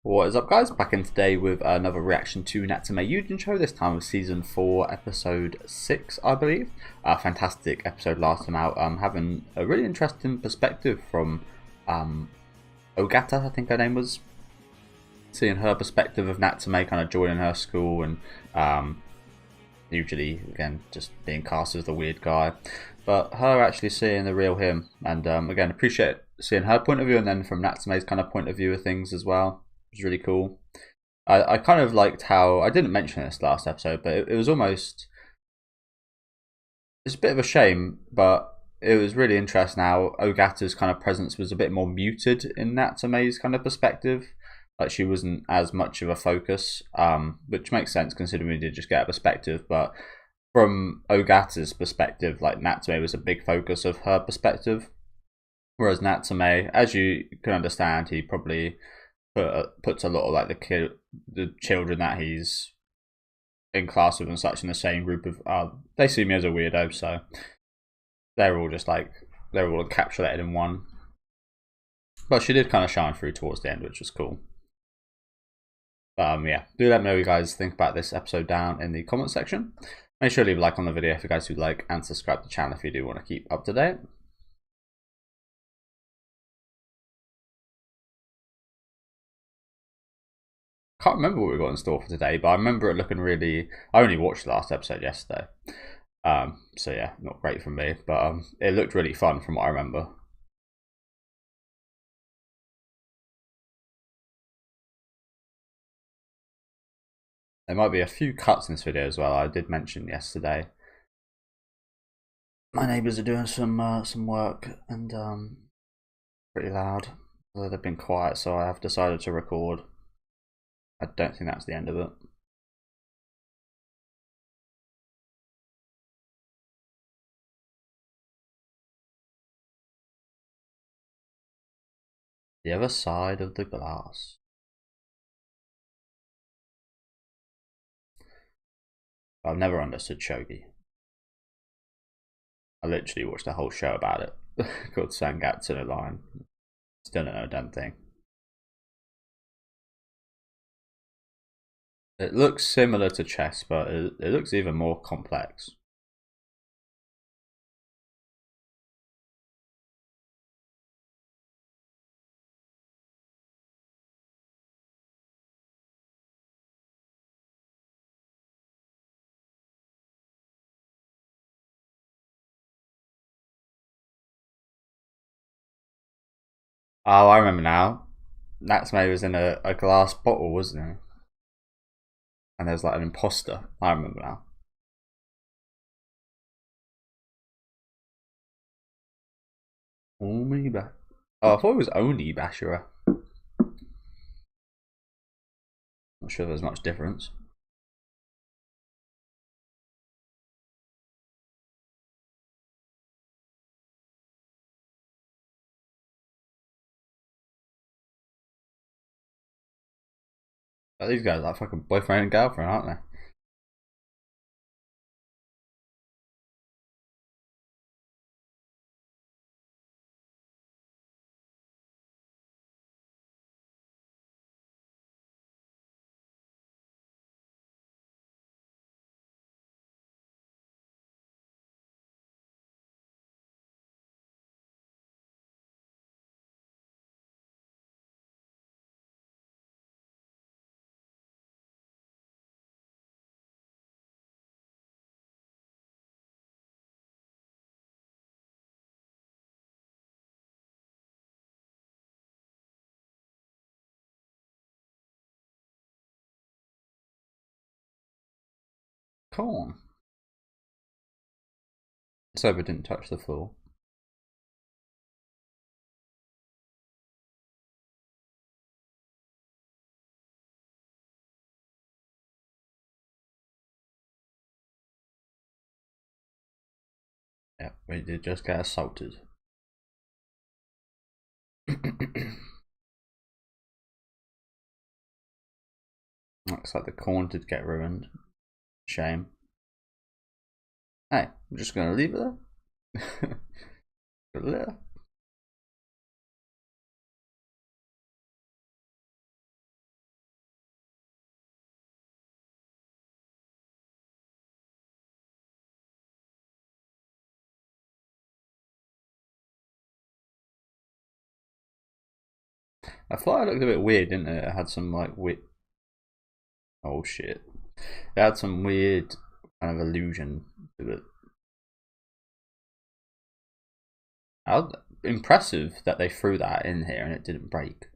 What is up, guys? Back in today with another reaction to Natsume Yuujinchou, this time with season 4 episode 6, I believe. A fantastic episode last time out, having a really interesting perspective from Ogata, I think her name was. Seeing her perspective of Natsume kind of joining her school and usually, again, just being cast as the weird guy. But her actually seeing the real him, and again, appreciate seeing her point of view, and then from Natsume's kind of point of view of things as well. It was really cool. I kind of liked how, I didn't mention this last episode, but it was almost, it's a bit of a shame, but it was really interesting how Ogata's kind of presence was a bit more muted in Natsume's kind of perspective. Like, she wasn't as much of a focus, which makes sense considering we did just get a perspective. But from Ogata's perspective, like, Natsume was a big focus of her perspective. Whereas Natsume, as you can understand, he probably puts a lot of like the children that he's in class with and such in the same group of they see me as a weirdo, so they're all just like, they're all encapsulated in one. But she did kind of shine through towards the end, which was cool. Yeah, do let me know what you guys think about this episode down in the comment section. Make sure to leave a like on the video if you guys do like, and subscribe to the channel if you do want to keep up to date. Can't remember what we got in store for today, but I remember it looking really. I only watched the last episode yesterday, so yeah, not great for me, but it looked really fun from what I remember. There might be a few cuts in this video as well. I did mention yesterday. My neighbours are doing some work and pretty loud. Although they've been quiet, so I have decided to record. I don't think that's the end of it. The other side of the glass. I've never understood shogi. I literally watched a whole show about it called Sangatsu no Line. Still don't know a damn thing. It looks similar to chess, but it looks even more complex. Oh, I remember now. Natsume was in a glass bottle, wasn't he? And there's like an imposter. I remember now. Omiba. Oh, I thought it was Oni Bashira. Not sure there's much difference. But these guys are like fucking boyfriend and girlfriend, aren't they? Corn. Soba didn't touch the floor. Yeah, we did just get assaulted. Looks like the corn did get ruined. Shame. Hey, I'm just gonna leave it there. I thought it looked a bit weird, didn't it? It had some like weird. Oh shit! It had some weird kind of illusion to it. How impressive that they threw that in here and it didn't break.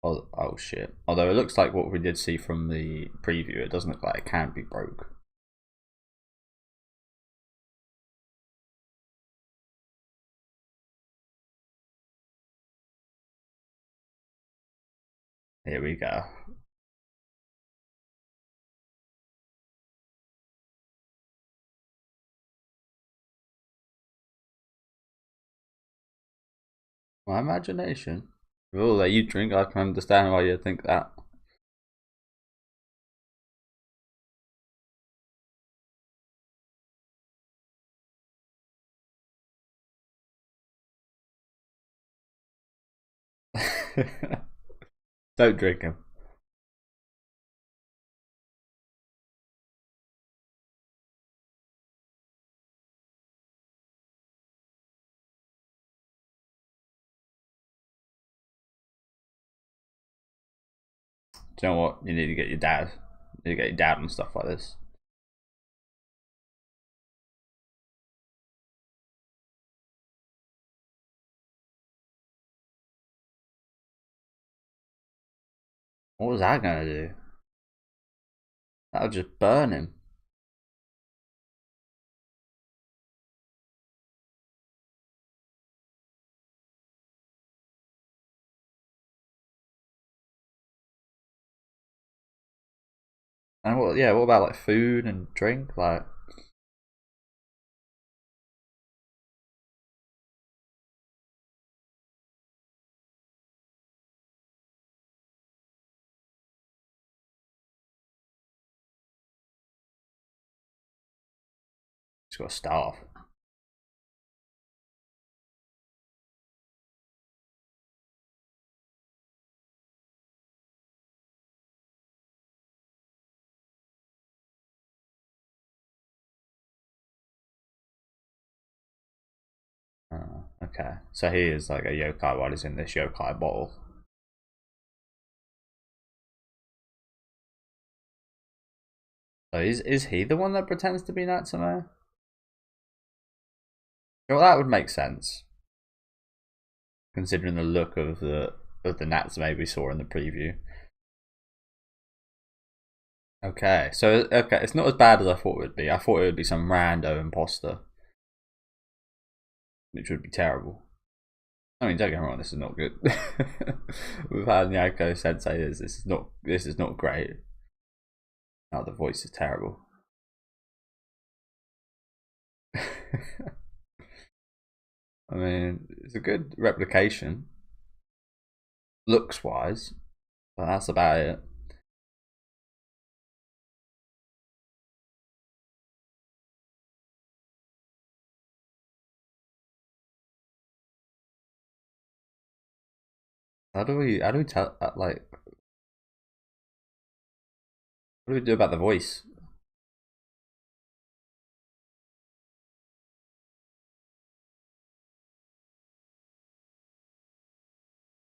Oh shit! Although it looks like what we did see from the preview, it doesn't look like it can be broke. Here we go. My imagination. With all that you drink, I can understand why you think that. Don't drink him. Do you know what? You need to get your dad. You need to get your dad and stuff like this. What was that gonna do? That would just burn him. And what? Yeah. What about like food and drink? Like, he's got to starve. Okay. So he is like a yokai while he's in this yokai bottle. So is he the one that pretends to be Natsume? Well, that would make sense, considering the look of the Natsume we saw in the preview. Okay, so okay, it's not as bad as I thought it would be. I thought it would be some rando imposter, which would be terrible. I mean, don't get me wrong, this is not good. We've had Nyako Sensei. This is not great. Oh, the voice is terrible. I mean, it's a good replication, looks wise, but that's about it. How do we tell like what do we do about the voice?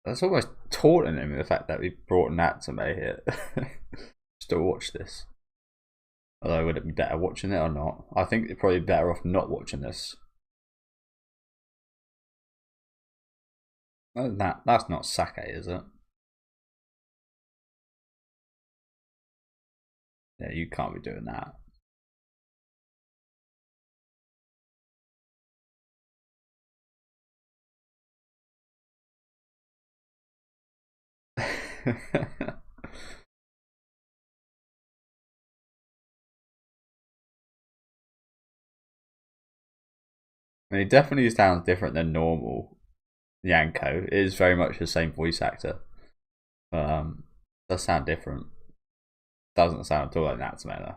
That's almost taunting him, the fact that we brought Natsume here just to watch this. Although, would it be better watching it or not? I think it's probably better off not watching this. That's not sake, is it? Yeah, you can't be doing that. I mean, it definitely sounds different than normal Yanko. It is very much the same voice actor. Does sound different. Doesn't sound at all like Natsume though.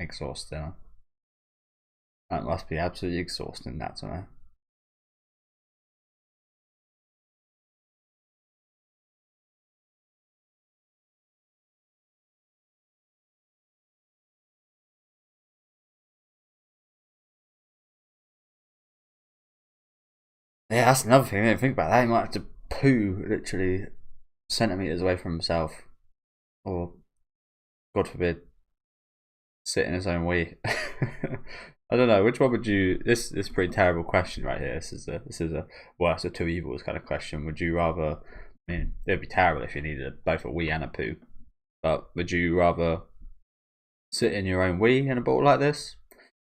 exhausting. That must be absolutely exhausting, that's all. Yeah, that's another thing. I didn't think about that. He might have to poo literally centimeters away from himself, or God forbid, sit in his own wee. I don't know. Which one would you? This is a pretty terrible question right here. This is a worst of two evils kind of question. Would you rather? I mean, it'd be terrible if you needed both a wee and a poo. But would you rather sit in your own wee in a bottle like this,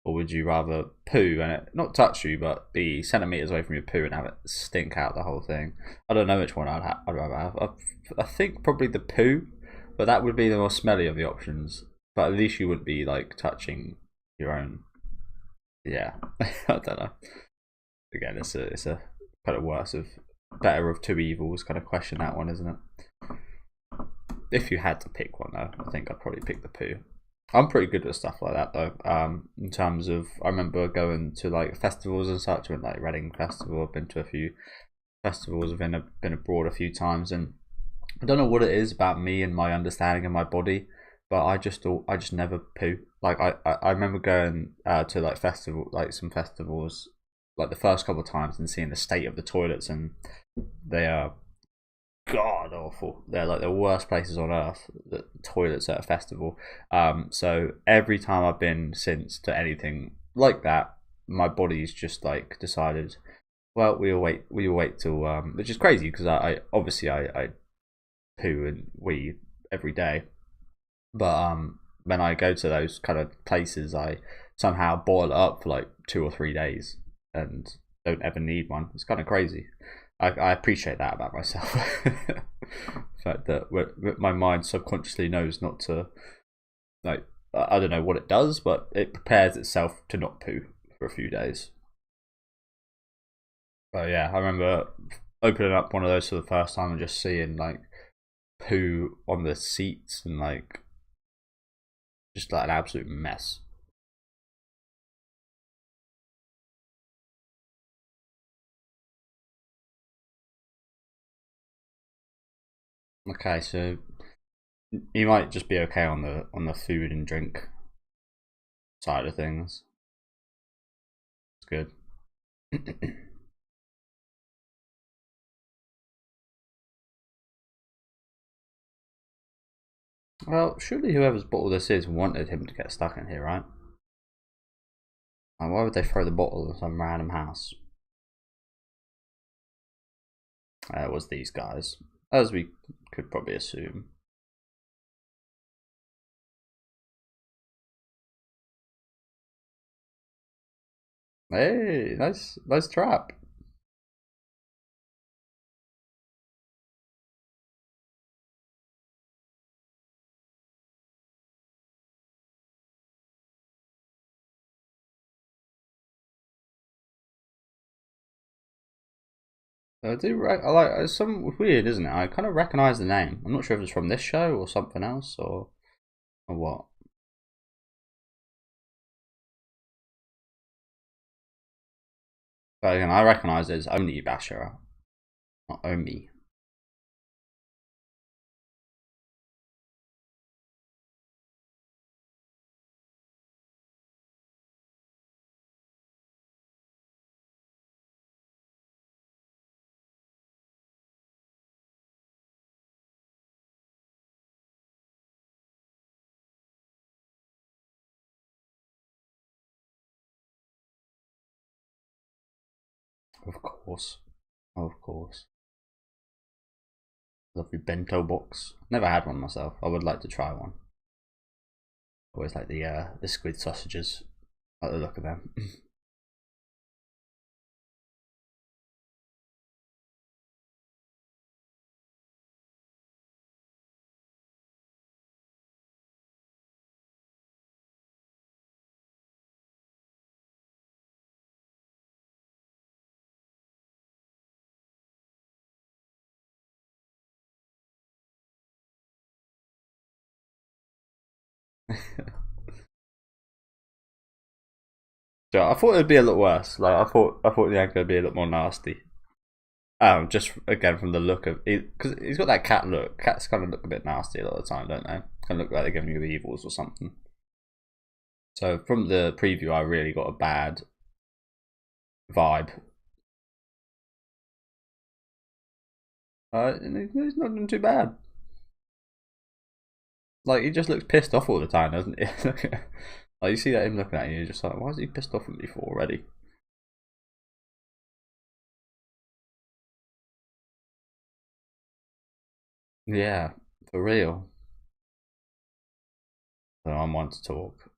or would you rather poo and it not touch you but be centimeters away from your poo and have it stink out the whole thing? I don't know which one I'd rather have. I think probably the poo, but that would be the more smelly of the options. But at least you wouldn't be like touching your own. Yeah, I don't know. Again, it's a kind of worse of better of two evils kind of question, that one, isn't it? If you had to pick one though, I think I'd probably pick the poo. I'm pretty good with stuff like that though. In terms of, I remember going to like festivals and such. I went like Reading Festival. I've been to a few festivals. I've been abroad a few times, and I don't know what it is about me and my understanding of my body, but I just never poo. Like I remember going to like some festivals, like the first couple of times, and seeing the state of the toilets, and they are god awful. They're like the worst places on earth. The toilets at a festival. So every time I've been since to anything like that, my body's just like decided. Well, we'll wait. We'll wait till which is crazy because I obviously I poo and wee every day, but when I go to those kind of places, I somehow boil it up for like 2 or 3 days and don't ever need one. It's kind of crazy. I appreciate that about myself. The fact that my mind subconsciously knows not to, like, I don't know what it does, but it prepares itself to not poo for a few days. But yeah, I remember opening up one of those for the first time and just seeing like poo on the seats and like just like an absolute mess. Okay, so you might just be okay on the food and drink side of things. It's good. Well, surely whoever's bottle this is wanted him to get stuck in here, right? Like, why would they throw the bottle in some random house? It was these guys, as we could probably assume. Hey, nice trap. I like it's some weird, isn't it? I kind of recognise the name. I'm not sure if it's from this show or something else or what. But again, I recognise it as Oni Bashara, not Omi. Of course, of course. Lovely bento box. Never had one myself. I would like to try one. Always like the squid sausages. I like the look of them. So I thought it'd be a lot worse. Like I thought the anchor would be a lot more nasty. Just again from the look of it, because he's got that cat look. Cats kind of look a bit nasty a lot of the time, don't they? Kind of look like they're giving you evils or something. So from the preview, I really got a bad vibe. He's not doing too bad. Like he just looks pissed off all the time, doesn't he? Like you see that him looking at you, you're just like, why is he pissed off at me for already? Yeah, for real. So I'm one to talk.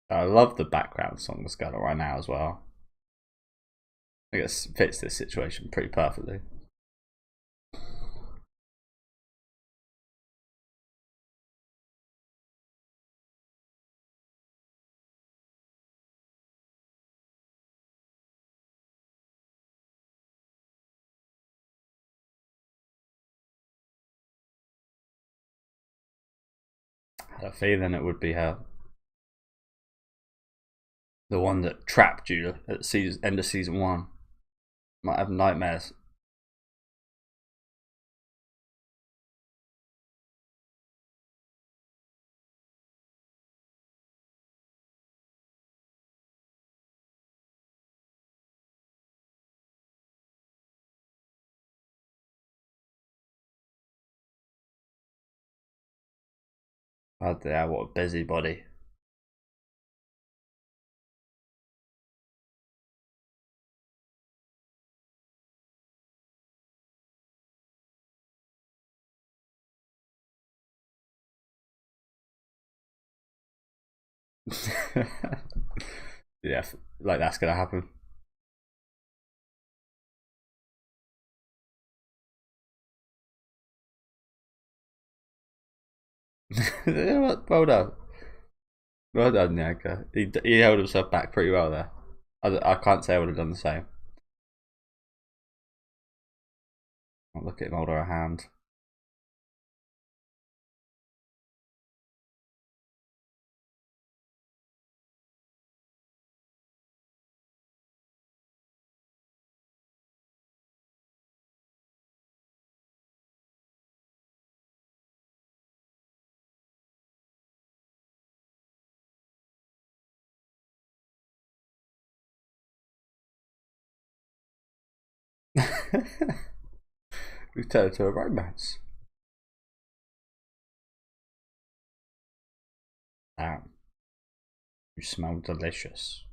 I love the background song that's going on right now as well. I guess it fits this situation pretty perfectly. I had a feeling it would be her. The one that trapped you at season, end of season 1. Might have nightmares. Oh dear, what a busybody. Yeah, like that's gonna happen. Yeah, well done. Well done, Yanka. He held himself back pretty well there. I can't say I would have done the same. I'll look at him hold her hand. We turned to a romance. Damn, you smell delicious.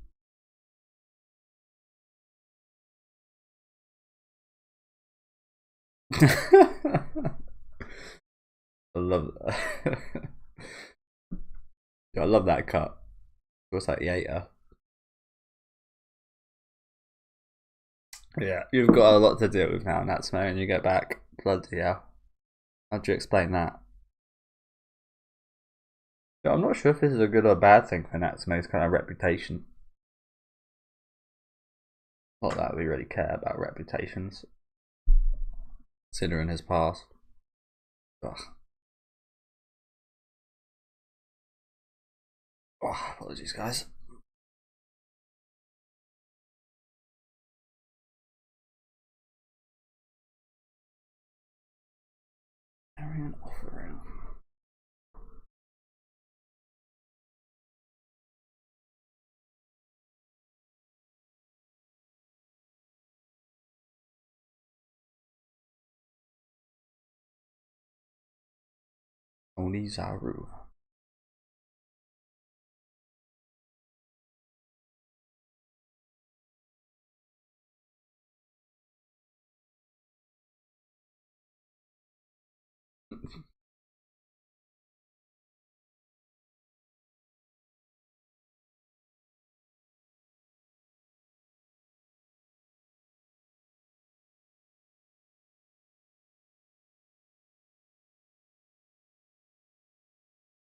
I love that. I love that cut. What's that, Yater? Yeah, you've got a lot to deal with now, Natsume, when you get back. Bloody hell. How do you explain that? Yeah, I'm not sure if this is a good or bad thing for Natsume's kind of reputation. Not that we really care about reputations, considering his past. Ugh. Oh, apologies, guys. Arian offering. Onizaru.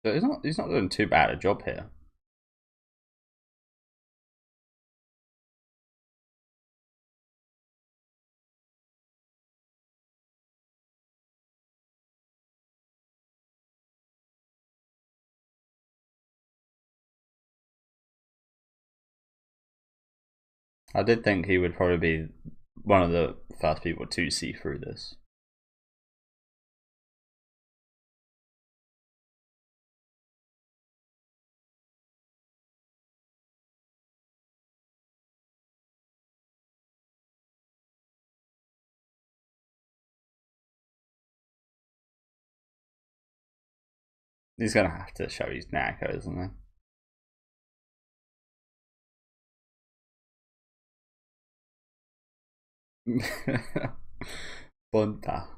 But he's not doing too bad a job here. I did think he would probably be one of the first people to see through this. He's gonna have to show his Nako, isn't he? Punta.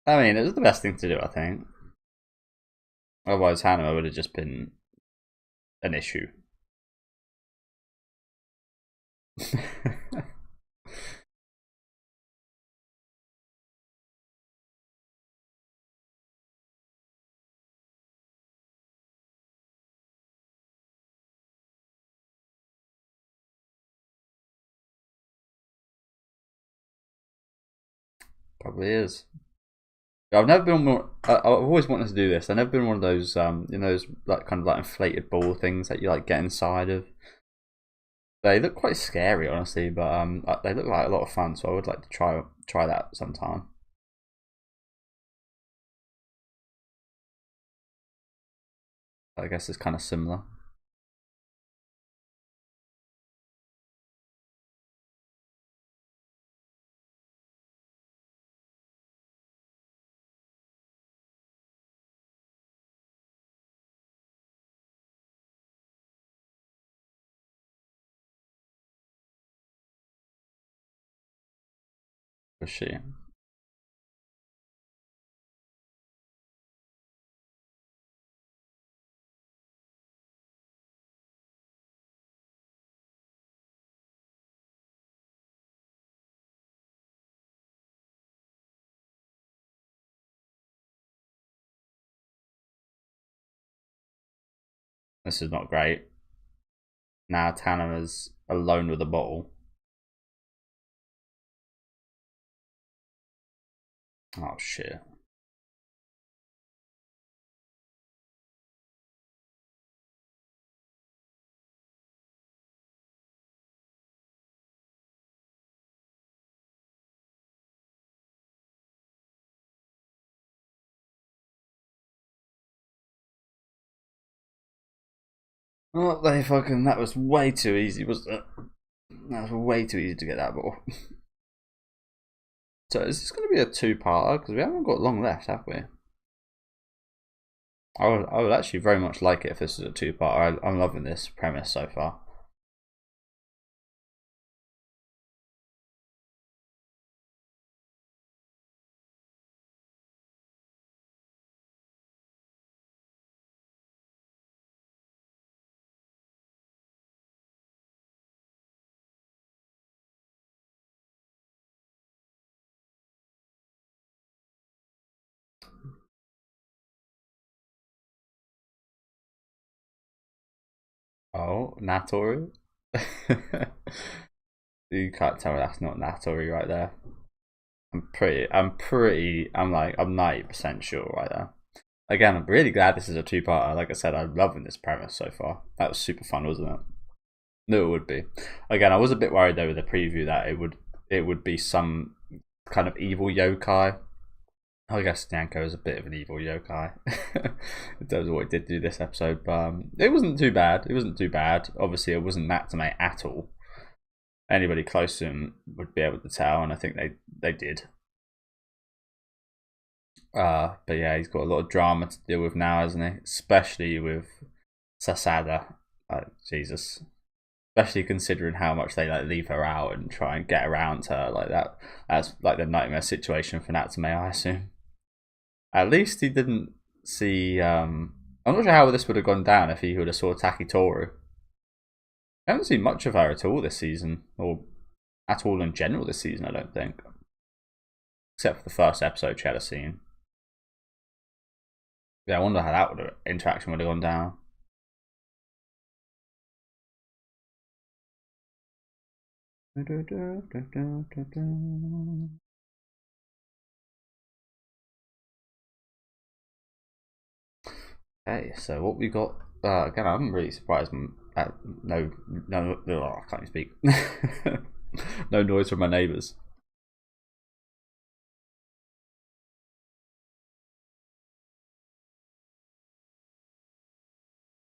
I mean, it was the best thing to do, I think. Otherwise, Hanuma would have just been an issue. Probably is. I've never been more. I've always wanted to do this. I've never been one of those, those like kind of like inflated ball things that you like get inside of. They look quite scary, honestly, but they look like a lot of fun. So I would like to try that sometime. I guess it's kind of similar. For sure. This is not great. Now Tanuma's alone with the bottle. Oh shit. Oh, that was way too easy, wasn't it? That was way too easy to get that ball. So is this going to be a two-parter? Because we haven't got long left, have we? I would actually very much like it if this is a two-parter. I'm loving this premise so far. Oh, Natori? You can't tell me that's not Natori right there. I'm 90% sure right there. Again, I'm really glad this is a two-parter. Like I said, I'm loving this premise so far. That was super fun, wasn't it? No, it would be. Again, I was a bit worried though with the preview that it would be some kind of evil yokai. I guess Nyanko is a bit of an evil yokai in terms of what it did do this episode, but it wasn't too bad. It wasn't too bad. Obviously, it wasn't Natsume at all. Anybody close to him would be able to tell, and I think they did. But yeah, he's got a lot of drama to deal with now, hasn't he? Especially with Sasada. Jesus. Especially considering how much they like leave her out and try and get around her like that. That's like the nightmare situation for Natsume, I assume. At least he didn't see. I'm not sure how this would have gone down if he would have saw Takitoru. I haven't seen much of her at all this season, or at all in general this season. I don't think. except for the first episode, she had a scene. Yeah, I wonder how that interaction would have gone down. Okay, so what we got? Again, I'm really surprised. I can't even speak. No noise from my neighbours.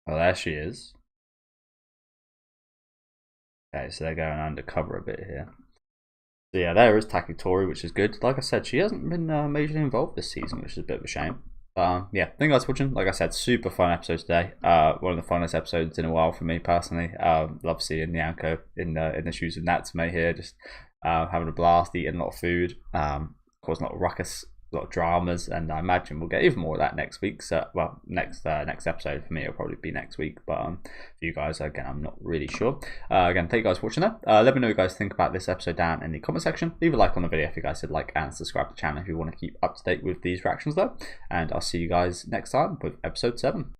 Oh, there she is. Okay, so they're going undercover a bit here. So yeah, there is Takitori, which is good. Like I said, she hasn't been majorly involved this season, which is a bit of a shame. Yeah, thank you guys for watching. Like I said, super fun episode today. One of the funnest episodes in a while for me personally. Love seeing Nyanko in the shoes of Natsume here, just having a blast, eating a lot of food. Of course, a lot of ruckus, a lot of dramas, and I imagine we'll get even more of that next week. So, well, next episode for me will probably be next week, but for you guys, again, I'm not really sure. Again, thank you guys for watching that. Let me know what you guys think about this episode down in the comment section. Leave a like on the video if you guys did like, and subscribe to the channel if you want to keep up to date with these reactions though. And I'll see you guys next time with episode 7.